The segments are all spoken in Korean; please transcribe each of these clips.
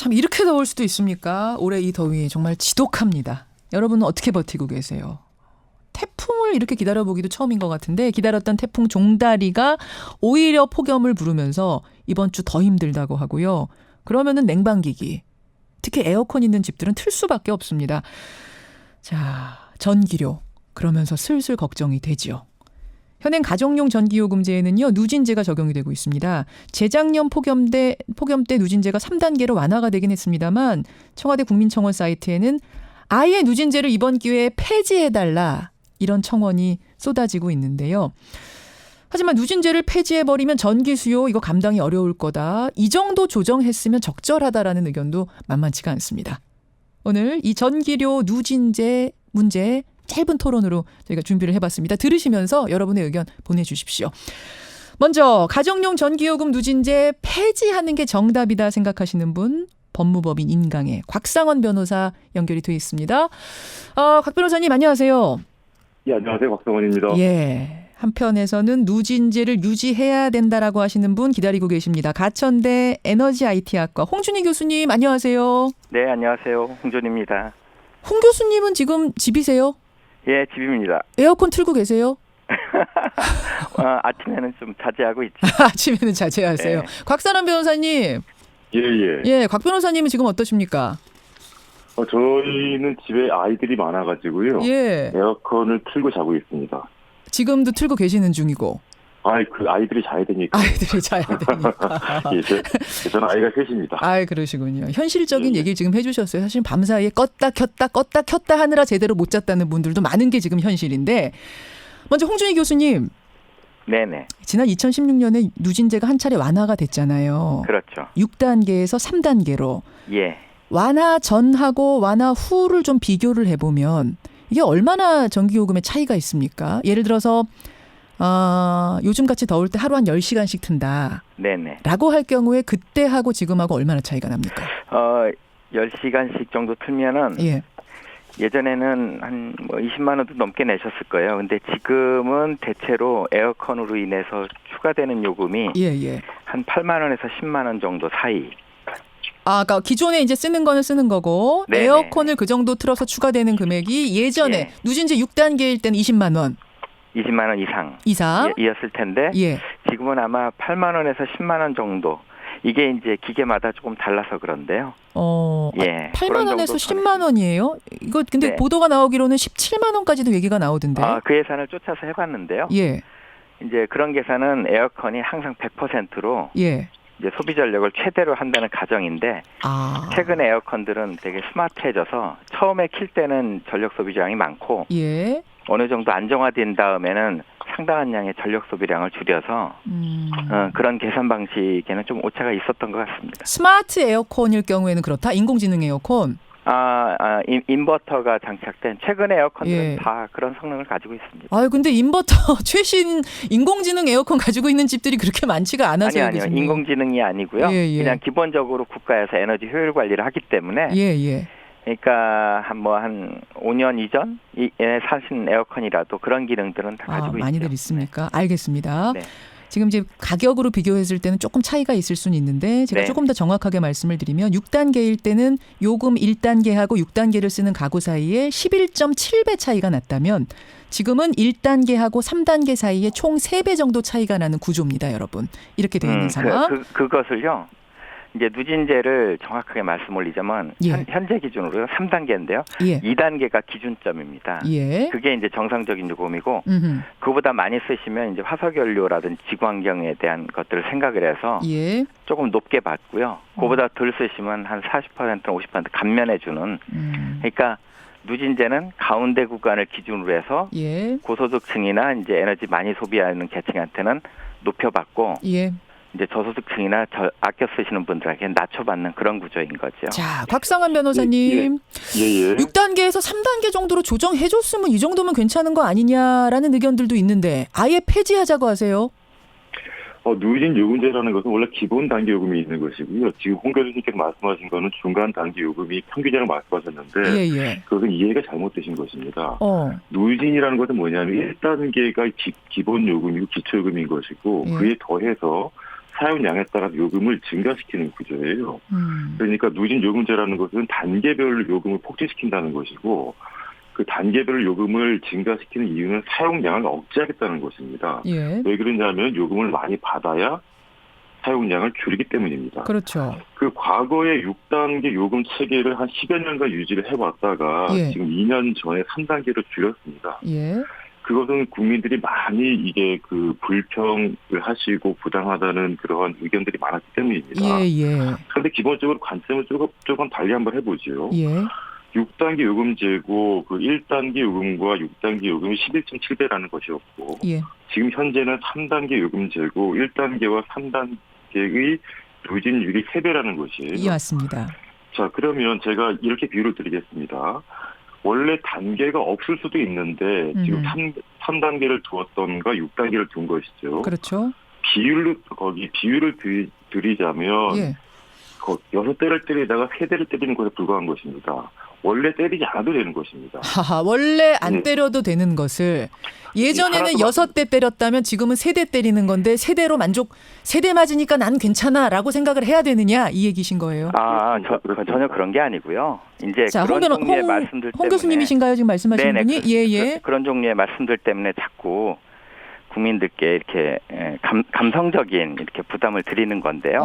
참 이렇게 더울 수도 있습니까? 올해 이 더위 정말 지독합니다. 여러분은 어떻게 버티고 계세요? 태풍을 이렇게 기다려보기도 처음인 것 같은데 기다렸던 태풍 종다리가 오히려 폭염을 부르면서 이번 주 더 힘들다고 하고요. 그러면은 냉방기기, 특히 에어컨 있는 집들은 틀 수밖에 없습니다. 자, 전기료 그러면서 슬슬 걱정이 되지요. 현행 가정용 전기요금제에는요 누진제가 적용이 되고 있습니다. 재작년 폭염 때 누진제가 3단계로 완화가 되긴 했습니다만 청와대 국민청원 사이트에는 아예 누진제를 이번 기회에 폐지해달라 이런 청원이 쏟아지고 있는데요. 하지만 누진제를 폐지해버리면 전기 수요 이거 감당이 어려울 거다. 이 정도 조정했으면 적절하다라는 의견도 만만치가 않습니다. 오늘 이 전기료 누진제 문제 짧은 토론으로 저희가 준비를 해봤습니다. 들으시면서 여러분의 의견 보내주십시오. 먼저 가정용 전기요금 누진제 폐지하는 게 정답이다 생각하시는 분 법무법인 인강의 곽상원 변호사 연결이 돼 있습니다. 곽 변호사님 안녕하세요. 예, 안녕하세요. 곽상원입니다. 예. 한편에서는 누진제를 유지해야 된다라고 하시는 분 기다리고 계십니다. 가천대 에너지 IT학과 홍준희 교수님 안녕하세요. 네, 안녕하세요. 홍준입니다. 홍 교수님은 지금 집이세요? 예, 집입니다. 에어컨 틀고 계세요? 아침에는 좀 자제하고 있죠. 아침에는 자제하세요. 네. 곽상원 변호사님. 예. 예, 곽 변호사님은 지금 어떠십니까? 저희는 집에 아이들이 많아가지고요. 예. 에어컨을 틀고 자고 있습니다. 지금도 틀고 계시는 중이고. 그 아이들이 자야 되니까. 아이들이 자야 되니까. 예, 저는 아이가 셋입니다. 그러시군요. 현실적인 예. 얘기를 지금 해주셨어요. 사실 밤사이에 껐다 켰다 하느라 제대로 못 잤다는 분들도 많은 게 지금 현실인데. 먼저 홍준희 교수님. 네네. 지난 2016년에 누진제가 한 차례 완화가 됐잖아요. 그렇죠. 6단계에서 3단계로. 예. 완화 전하고 완화 후를 좀 비교를 해보면 이게 얼마나 전기요금의 차이가 있습니까? 예를 들어서 요즘같이 더울 때 하루 한 10시간씩 튼다. 네네. 라고 할 경우에 그때하고 지금하고 얼마나 차이가 납니까? 10시간씩 정도 틀면은 예. 예전에는 한 20만 원도 넘게 내셨을 거예요. 근데 지금은 대체로 에어컨으로 인해서 추가되는 요금이 예. 한 8만 원에서 10만 원 정도 사이. 그러니까 기존에 이제 쓰는 거는 쓰는 거고 네네. 에어컨을 그 정도 틀어서 추가되는 금액이 예전에 예. 누진제 6단계일 때는 20만 원 20만 원 이상 이었을 텐데 예. 지금은 아마 8만 원에서 10만 원 정도. 이게 이제 기계마다 조금 달라서 그런데요. 예. 8만 원에서 10만 원이에요? 이거 근데 네. 보도가 나오기로는 17만 원까지도 얘기가 나오던데. 그 예산을 쫓아서 해봤는데요. 예. 이제 그런 계산은 에어컨이 항상 100%로 예. 이제 소비 전력을 최대로 한다는 가정인데 최근 에어컨들은 되게 스마트해져서 처음에 킬 때는 전력 소비량이 많고 예. 어느 정도 안정화된 다음에는 상당한 양의 전력 소비량을 줄여서 그런 계산 방식에는 좀 오차가 있었던 것 같습니다. 스마트 에어컨일 경우에는 그렇다? 인공지능 에어컨? 인버터가 장착된 최근의 에어컨들은 예. 다 그런 성능을 가지고 있습니다. 근데 인버터 최신 인공지능 에어컨 가지고 있는 집들이 그렇게 많지가 않아서요. 아니요. 인공지능이 아니고요. 예. 그냥 기본적으로 국가에서 에너지 효율 관리를 하기 때문에 예. 그러니까 한 5년 이전에 사신 에어컨이라도 그런 기능들은 다 가지고 있죠. 많이들 있습니까? 알겠습니다. 네. 지금 이제 가격으로 비교했을 때는 조금 차이가 있을 수는 있는데 제가 네. 조금 더 정확하게 말씀을 드리면 6단계일 때는 요금 1단계하고 6단계를 쓰는 가구 사이에 11.7배 차이가 났다면 지금은 1단계하고 3단계 사이에 총 3배 정도 차이가 나는 구조입니다, 여러분. 이렇게 되어 있는 상황. 그것을요. 이제 누진제를 정확하게 말씀 올리자면 예. 현재 기준으로 3단계인데요. 예. 2단계가 기준점입니다. 예. 그게 이제 정상적인 요금이고 음흠. 그보다 많이 쓰시면 이제 화석연료라든지 지구환경에 대한 것들을 생각을 해서 예. 조금 높게 받고요. 그보다 덜 쓰시면 한 40%나 50% 감면해주는. 그러니까 누진제는 가운데 구간을 기준으로 해서 예. 고소득층이나 이제 에너지 많이 소비하는 계층한테는 높여받고 예. 이제 저소득층이나 아껴 쓰시는 분들에게 낮춰받는 그런 구조인 거죠. 자, 곽상원 변호사님. 예. 6단계에서 3단계 정도로 조정해줬으면 이 정도면 괜찮은 거 아니냐라는 의견들도 있는데 아예 폐지하자고 하세요. 누진 요금제라는 것은 원래 기본 단계 요금이 있는 것이고요. 지금 홍 교수님께서 말씀하신 거는 중간 단계 요금이 평균이라고 말씀하셨는데 예. 그것은 이해가 잘못되신 것입니다. 누진이라는 것은 뭐냐면 1단계가 기본 요금이고 기초 요금인 것이고 예. 그에 더해서 사용량에 따라 요금을 증가시키는 구조예요. 그러니까 누진 요금제라는 것은 단계별로 요금을 폭증시킨다는 것이고 그 단계별 요금을 증가시키는 이유는 사용량을 억제하겠다는 것입니다. 예. 왜 그러냐면 요금을 많이 받아야 사용량을 줄이기 때문입니다. 그렇죠. 그 과거의 6단계 요금 체계를 한 10여 년간 유지를 해왔다가 예. 지금 2년 전에 3단계로 줄였습니다. 예. 그것은 국민들이 많이 이게 그 불평을 하시고 부당하다는 그러한 의견들이 많았기 때문입니다. 예. 그런데 기본적으로 관점을 조금 달리 한번 해보죠. 예. 6단계 요금제고 그 1단계 요금과 6단계 요금이 11.7배라는 것이었고 예. 지금 현재는 3단계 요금제고 1단계와 3단계의 누진율이 3배라는 것이에요. 예, 맞습니다. 자, 그러면 제가 이렇게 비유를 드리겠습니다. 원래 단계가 없을 수도 있는데 지금 3단계를 두었던가 6단계를 둔 것이죠. 그렇죠. 비율을 드리자면 예. 6대를 때리다가 3대를 때리는 것에 불과한 것입니다. 원래 때리지 않아도 되는 것입니다. 하하, 원래 안 때려도 되는 것을 예전에는 6대 때렸다면 지금은 3대 때리는 건데 3대로 3대 맞으니까 난 괜찮아라고 생각을 해야 되느냐 이 얘기신 거예요. 전혀 그런 게 아니고요. 이제 자, 그런 종류의 말씀들 때문에 홍 교수님이신가요? 지금 말씀하시는 분이? 예. 그런 종류의 말씀들 때문에 자꾸 국민들께 이렇게 감성적인 이렇게 부담을 드리는 건데요.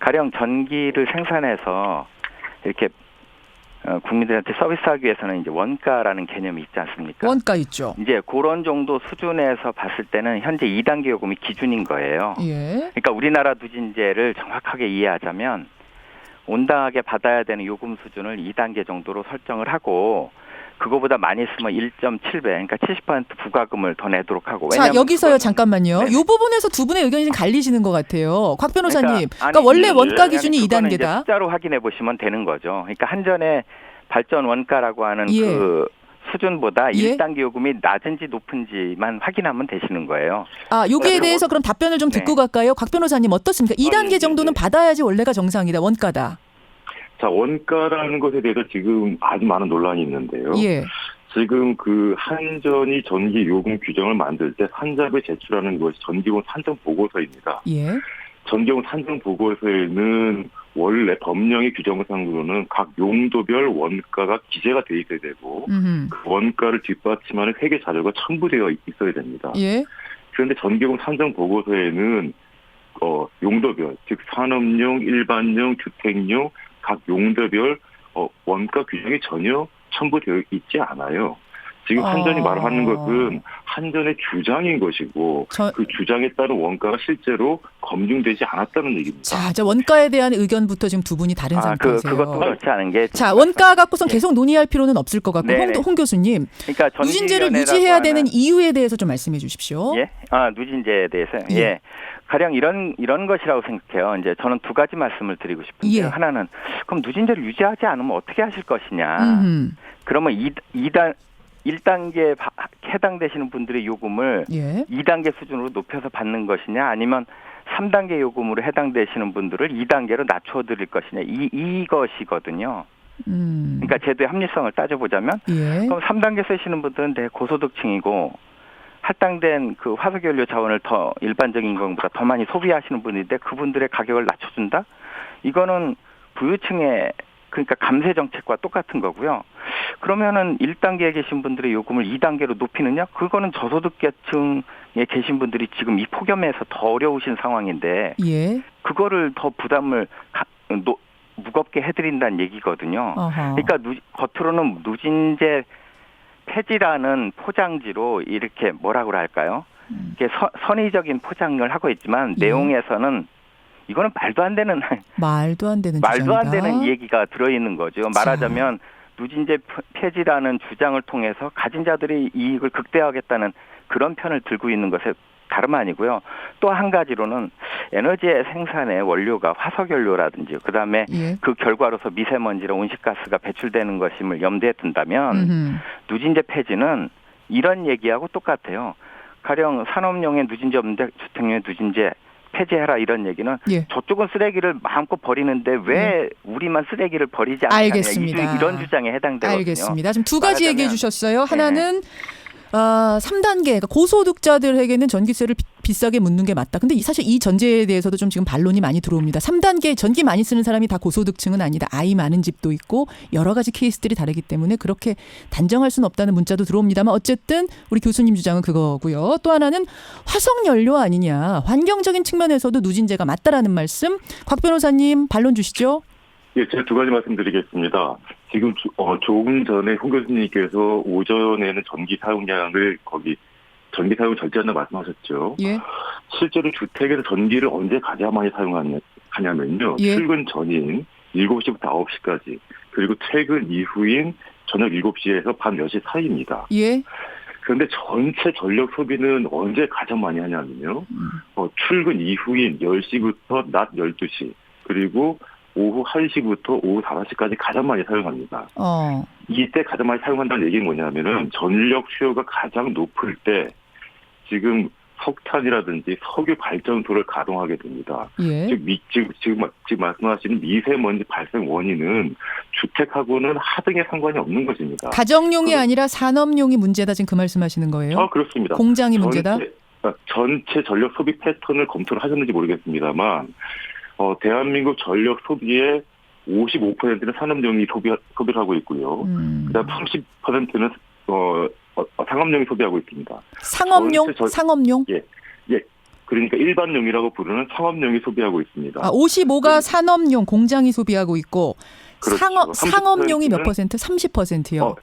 가령 전기를 생산해서 이렇게 국민들한테 서비스하기 위해서는 이제 원가라는 개념이 있지 않습니까? 원가 있죠. 이제 그런 정도 수준에서 봤을 때는 현재 2단계 요금이 기준인 거예요. 예. 그러니까 우리나라 누진제를 정확하게 이해하자면 온당하게 받아야 되는 요금 수준을 2단계 정도로 설정을 하고 그거보다 많이 쓰면 1.7배, 그러니까 70% 부과금을 더 내도록 하고. 자, 여기서요, 잠깐만요. 네네. 이 부분에서 두 분의 의견이 좀 갈리시는 것 같아요. 곽 변호사님. 그러니까 아니, 원래 원가 기준이 그거는 2단계다. 이제 숫자로 확인해 보시면 되는 거죠. 그러니까 한전의 발전 원가라고 하는 예. 그 수준보다 예. 1단계 요금이 낮은지 높은지만 확인하면 되시는 거예요. 여기에 대해서 그럼 답변을 좀 듣고 갈까요? 곽 변호사님 어떻습니까? 2단계 정도는 받아야지 원래가 정상이다. 원가다. 자, 원가라는 것에 대해서 지금 아주 많은 논란이 있는데요. 예. 지금 그 한전이 전기 요금 규정을 만들 때 산자부에 제출하는 것이 전기요금 산정 보고서입니다. 예. 전기요금 산정 보고서에는 원래 법령의 규정상으로는 각 용도별 원가가 기재가 돼 있어야 되고 그 원가를 뒷받침하는 회계 자료가 첨부되어 있어야 됩니다. 예. 그런데 전기요금 산정 보고서에는 용도별, 즉 산업용, 일반용, 주택용 각 용도별 원가 규정이 전혀 첨부되어 있지 않아요. 지금 한전이 말하는 것은 한전의 주장인 것이고 그 주장에 따른 원가가 실제로 검증되지 않았다는 얘기입니다. 자, 원가에 대한 의견부터 지금 두 분이 다른 상태세요. 그것도 그렇지 않은 게. 자, 원가 갖고선 계속 논의할 필요는 없을 것 같고 홍 교수님. 그러니까 누진제를 유지해야 되는 이유에 대해서 좀 말씀해 주십시오. 예? 누진제에 대해서. 예. 가령 이런 것이라고 생각해요. 이제 저는 두 가지 말씀을 드리고 싶은데요. 예. 하나는 그럼 누진제를 유지하지 않으면 어떻게 하실 것이냐. 그러면 1단계에 해당되시는 분들의 요금을 2단계 수준으로 높여서 받는 것이냐 아니면 3단계 요금으로 해당되시는 분들을 2단계로 낮춰드릴 것이냐 이것이거든요. 그러니까 제도의 합리성을 따져보자면 그럼 3단계 쓰시는 분들은 고소득층이고 할당된 그 화석연료 자원을 더 일반적인 인건보다 더 많이 소비하시는 분인데 그분들의 가격을 낮춰준다? 이거는 부유층의 그러니까 감세 정책과 똑같은 거고요. 그러면은 1단계에 계신 분들의 요금을 2단계로 높이느냐? 그거는 저소득계층에 계신 분들이 지금 이 폭염에서 더 어려우신 상황인데 그거를 더 부담을 무겁게 해드린다는 얘기거든요. 그러니까 겉으로는 누진제 폐지라는 포장지로 이렇게 뭐라고 할까요? 이게 선의적인 포장을 하고 있지만 내용에서는 이거는 말도 안 되는 얘기가 들어있는 거죠. 말하자면 누진제 폐지라는 주장을 통해서 가진 자들의 이익을 극대화하겠다는 그런 편을 들고 있는 것에 다름 아니고요. 또 한 가지로는 에너지의 생산의 원료가 화석연료라든지 그다음에 그 결과로서 미세먼지나 온실가스가 배출되는 것임을 염두에 둔다면 누진제 폐지는 이런 얘기하고 똑같아요. 가령 산업용의 누진제 없는데 주택용의 누진제 폐지해라 이런 얘기는 저쪽은 쓰레기를 마음껏 버리는데 왜 우리만 쓰레기를 버리지 않느냐 이런 주장에 해당되거든요. 알겠습니다. 지금 두 가지 얘기해 주셨어요. 하나는 3단계, 그러니까 고소득자들에게는 전기세를 비싸게 묻는 게 맞다. 근데 사실 이 전제에 대해서도 좀 지금 반론이 많이 들어옵니다. 3단계 전기 많이 쓰는 사람이 다 고소득층은 아니다. 아이 많은 집도 있고 여러 가지 케이스들이 다르기 때문에 그렇게 단정할 수는 없다는 문자도 들어옵니다만 어쨌든 우리 교수님 주장은 그거고요. 또 하나는 화석연료 아니냐. 환경적인 측면에서도 누진제가 맞다라는 말씀. 곽 변호사님 반론 주시죠. 예, 제가 두 가지 말씀드리겠습니다. 지금 조금 전에 홍 교수님께서 오전에는 전기 사용량을 전기 사용 절제한다 말씀하셨죠. 예. 실제로 주택에서 전기를 언제 가장 많이 사용하냐면요. 예. 출근 전인 7시부터 9시까지 그리고 퇴근 이후인 저녁 7시에서 밤 10시 사이입니다. 예. 그런데 전체 전력 소비는 언제 가장 많이 하냐면요. 출근 이후인 10시부터 낮 12시 그리고 오후 1시부터 오후 5시까지 가장 많이 사용합니다. 이때 가장 많이 사용한다는 얘기는 뭐냐면은 전력 수요가 가장 높을 때 지금 석탄이라든지 석유 발전소를 가동하게 됩니다. 예. 지금 말씀하시는 미세먼지 발생 원인은 주택하고는 하등에 상관이 없는 것입니다. 가정용이 아니라 산업용이 문제다 지금 그 말씀하시는 거예요? 그렇습니다. 공장이 문제다? 전체 전력 소비 패턴을 검토를 하셨는지 모르겠습니다만 대한민국 전력 소비의 55%는 산업용이 소비를 하고 있고요. 그다음 30%는 상업용이 소비하고 있습니다. 상업용? 상업용? 예. 그러니까 일반용이라고 부르는 상업용이 소비하고 있습니다. 55가 산업용, 공장이 소비하고 있고 그렇죠. 상업용이 몇 퍼센트? 30%요.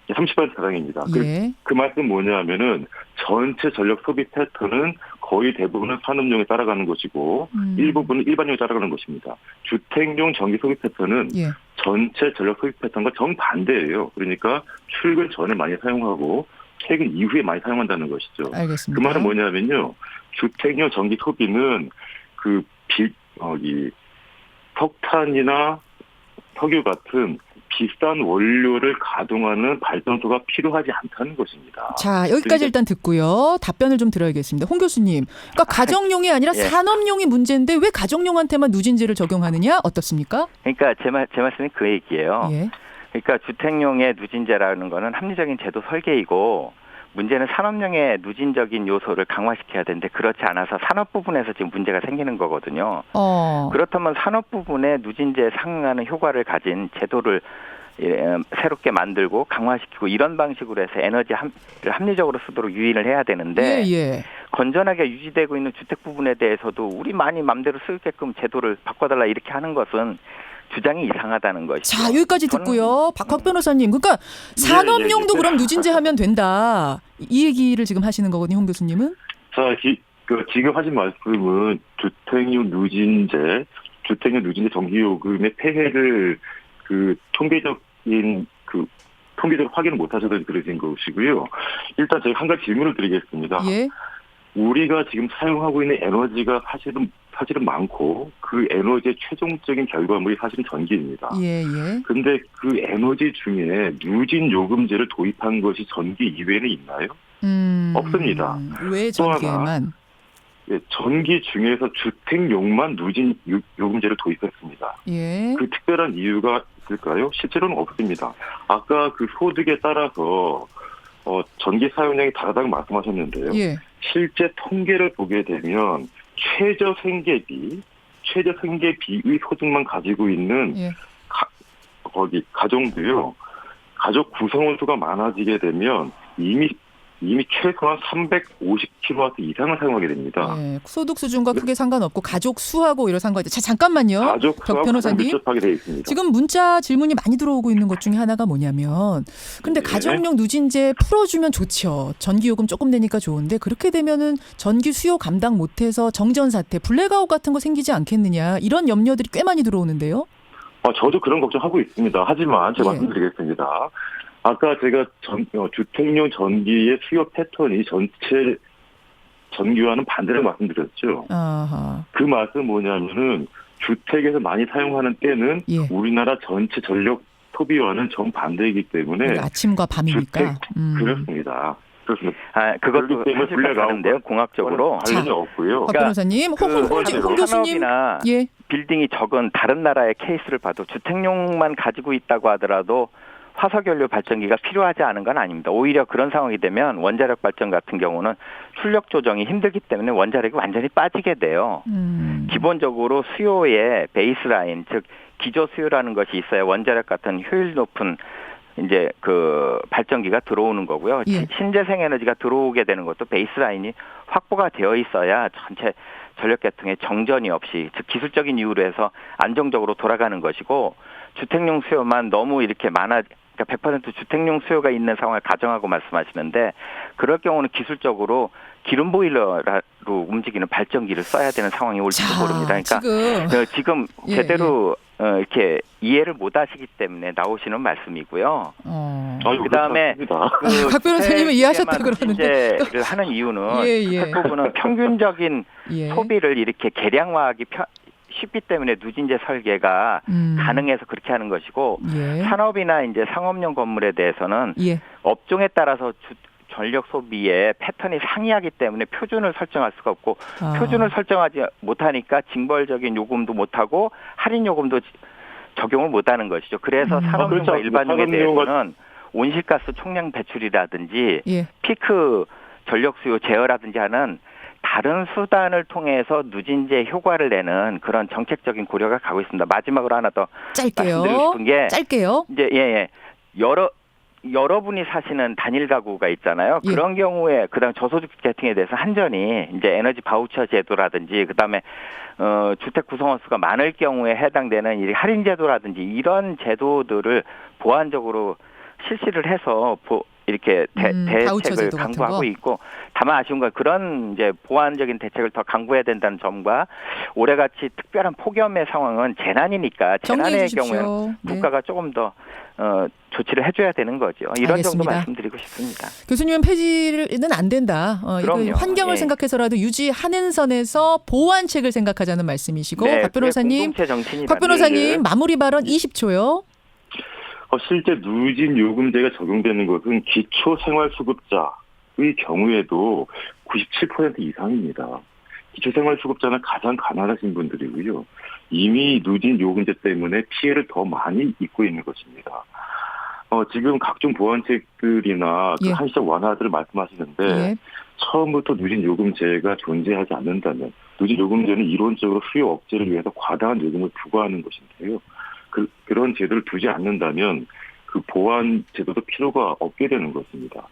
30% 가량입니다. 예. 그 말씀 뭐냐면은 전체 전력 소비 패턴은 거의 대부분은 산업용에 따라가는 것이고 일부분은 일반용에 따라가는 것입니다. 주택용 전기 소비 패턴은 예. 전체 전력 소비 패턴과 정반대예요. 그러니까 출근 전에 많이 사용하고 퇴근 이후에 많이 사용한다는 것이죠. 알겠습니다. 그 말은 뭐냐면요. 주택용 전기 소비는 석탄이나 석유 같은 비싼 원료를 가동하는 발전소가 필요하지 않다는 것입니다. 자, 여기까지 일단 듣고요. 답변을 좀 들어야겠습니다. 홍 교수님. 그러니까 가정용이 아니라 예. 산업용이 문제인데 왜 가정용한테만 누진제를 적용하느냐? 어떻습니까? 그러니까 제 말씀이 그 얘기예요. 예. 그러니까 주택용의 누진제라는 거는 합리적인 제도 설계이고 문제는 산업용의 누진적인 요소를 강화시켜야 되는데 그렇지 않아서 산업 부분에서 지금 문제가 생기는 거거든요. 그렇다면 산업 부분에 누진제에 상응하는 효과를 가진 제도를 새롭게 만들고 강화시키고 이런 방식으로 해서 에너지를 합리적으로 쓰도록 유인을 해야 되는데 건전하게 유지되고 있는 주택 부분에 대해서도 우리 많이 맘대로 쓰게끔 제도를 바꿔달라 이렇게 하는 것은 주장이 이상하다는 것이죠. 자, 여기까지 듣고요. 박학 변호사님. 그러니까 산업용도 그럼 누진제 하면 된다. 이 얘기를 지금 하시는 거거든요, 홍 교수님은. 자, 지금 하신 말씀은 주택용 누진제 전기요금의 폐해를 통계적 확인을 못 하셔서 그러신 것이고요. 일단 제가 한 가지 질문을 드리겠습니다. 예. 우리가 지금 사용하고 있는 에너지가 사실은 많고 그 에너지의 최종적인 결과물이 사실은 전기입니다. 그런데 그 에너지 중에 누진 요금제를 도입한 것이 전기 이외에는 있나요? 없습니다. 왜 전기에만? 전기 중에서 주택용만 누진 요금제를 도입했습니다. 그 특별한 이유가 있을까요? 실제로는 없습니다. 아까 그 소득에 따라서 전기 사용량이 다르다고 말씀하셨는데요. 실제 통계를 보게 되면 최저 생계비의 소득만 가지고 있는 가정도요. 가족 구성원 수가 많아지게 되면 이미 최소한 350kW 이상을 사용하게 됩니다. 소득 수준과 크게 상관없고 가족 수하고 이런 상관이. 자, 잠깐만요. 박 변호사님. 밀접하게 되어 있습니다. 지금 문자 질문이 많이 들어오고 있는 것 중에 하나가 뭐냐면 근데 가정용 누진제 풀어주면 좋죠. 전기요금 조금 내니까 좋은데 그렇게 되면은 전기 수요 감당 못해서 정전사태, 블랙아웃 같은 거 생기지 않겠느냐 이런 염려들이 꽤 많이 들어오는데요. 저도 그런 걱정하고 있습니다. 하지만 제가 말씀드리겠습니다. 아까 제가 주택용 전기의 수요 패턴이 전체 전기와는 반대라고 말씀드렸죠. 그 말씀은 뭐냐면은 주택에서 많이 사용하는 때는 우리나라 전체 전력 소비와는 정반대이기 때문에 아침과 밤이니까. 그렇습니다. 그것도 사실인데요. 공학적으로 관련이 없고요. 박 변호사님, 홍 교수님, 빌딩이 적은 다른 나라의 케이스를 봐도 주택용만 가지고 있다고 하더라도 화석연료 발전기가 필요하지 않은 건 아닙니다. 오히려 그런 상황이 되면 원자력 발전 같은 경우는 출력 조정이 힘들기 때문에 원자력이 완전히 빠지게 돼요. 기본적으로 수요의 베이스라인, 즉 기조 수요라는 것이 있어야 원자력 같은 효율 높은 이제 그 발전기가 들어오는 거고요. 예. 신재생 에너지가 들어오게 되는 것도 베이스라인이 확보가 되어 있어야 전체 전력 계통에 정전이 없이, 즉 기술적인 이유로 해서 안정적으로 돌아가는 것이고, 주택용 수요만 너무 이렇게 그러니까 100% 주택용 수요가 있는 상황을 가정하고 말씀하시는데, 그럴 경우는 기술적으로 기름 보일러로 움직이는 발전기를 써야 되는 상황이 올지도 모릅니다. 그러니까 지금 제대로 이렇게 이해를 못 하시기 때문에 나오시는 말씀이고요. 그다음에 박 변호사님은 이해하셨다 그러는데 를 하는 이유는 그 부분은 평균적인 소비를 이렇게 계량화하기 쉽기 때문에 누진제 설계가 가능해서 그렇게 하는 것이고, 산업이나 이제 상업용 건물에 대해서는 업종에 따라서 전력 소비의 패턴이 상이하기 때문에 표준을 설정할 수가 없고, 표준을 설정하지 못하니까 징벌적인 요금도 못하고 할인 요금도 적용을 못하는 것이죠. 그래서 산업용과 일반용에 대해서는 온실가스 총량 배출이라든지 피크 전력 수요 제어라든지 하는 다른 수단을 통해서 누진제 효과를 내는 그런 정책적인 고려가 가고 있습니다. 마지막으로 하나 더 말씀드리고 싶은 게 이제 여러분이 사시는 단일 가구가 있잖아요. 그런 경우에 그다음 저소득 계층에 대해서 한전이 이제 에너지 바우처 제도라든지 그다음에 주택 구성원 수가 많을 경우에 해당되는 이 할인 제도라든지 이런 제도들을 보완적으로 실시를 해서 이렇게 대책을 강구하고 있고, 다만 아쉬운 건 그런 이제 보완적인 대책을 더 강구해야 된다는 점과, 올해같이 특별한 폭염의 상황은 재난이니까 재난의 경우에는 국가가 조금 더 조치를 해줘야 되는 거죠. 이런 알겠습니다. 정도 말씀드리고 싶습니다. 교수님은 폐지는 안 된다. 이거 환경을 생각해서라도 유지하는 선에서 보완책을 생각하자는 말씀이시고, 박 변호사님 마무리 발언 20초요. 실제 누진 요금제가 적용되는 것은 기초생활수급자의 경우에도 97% 이상입니다. 기초생활수급자는 가장 가난하신 분들이고요. 이미 누진 요금제 때문에 피해를 더 많이 입고 있는 것입니다. 지금 각종 보완책들이나 한시적 완화들을 말씀하시는데 처음부터 누진 요금제가 존재하지 않는다면, 누진 요금제는 이론적으로 수요 억제를 위해서 과다한 요금을 부과하는 것인데요. 그런 제도를 두지 않는다면 그 보완 제도도 필요가 없게 되는 것입니다.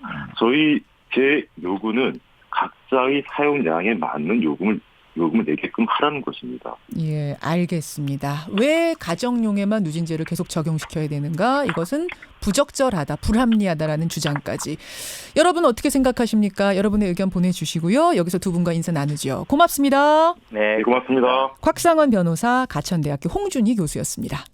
제 요구는 각자의 사용량에 맞는 요금을 내게끔 하라는 것입니다. 예, 알겠습니다. 왜 가정용에만 누진제를 계속 적용시켜야 되는가? 이것은 부적절하다, 불합리하다라는 주장까지. 여러분 어떻게 생각하십니까? 여러분의 의견 보내주시고요. 여기서 두 분과 인사 나누죠. 고맙습니다. 네, 고맙습니다. 곽상원 변호사, 가천대학교 홍준희 교수였습니다.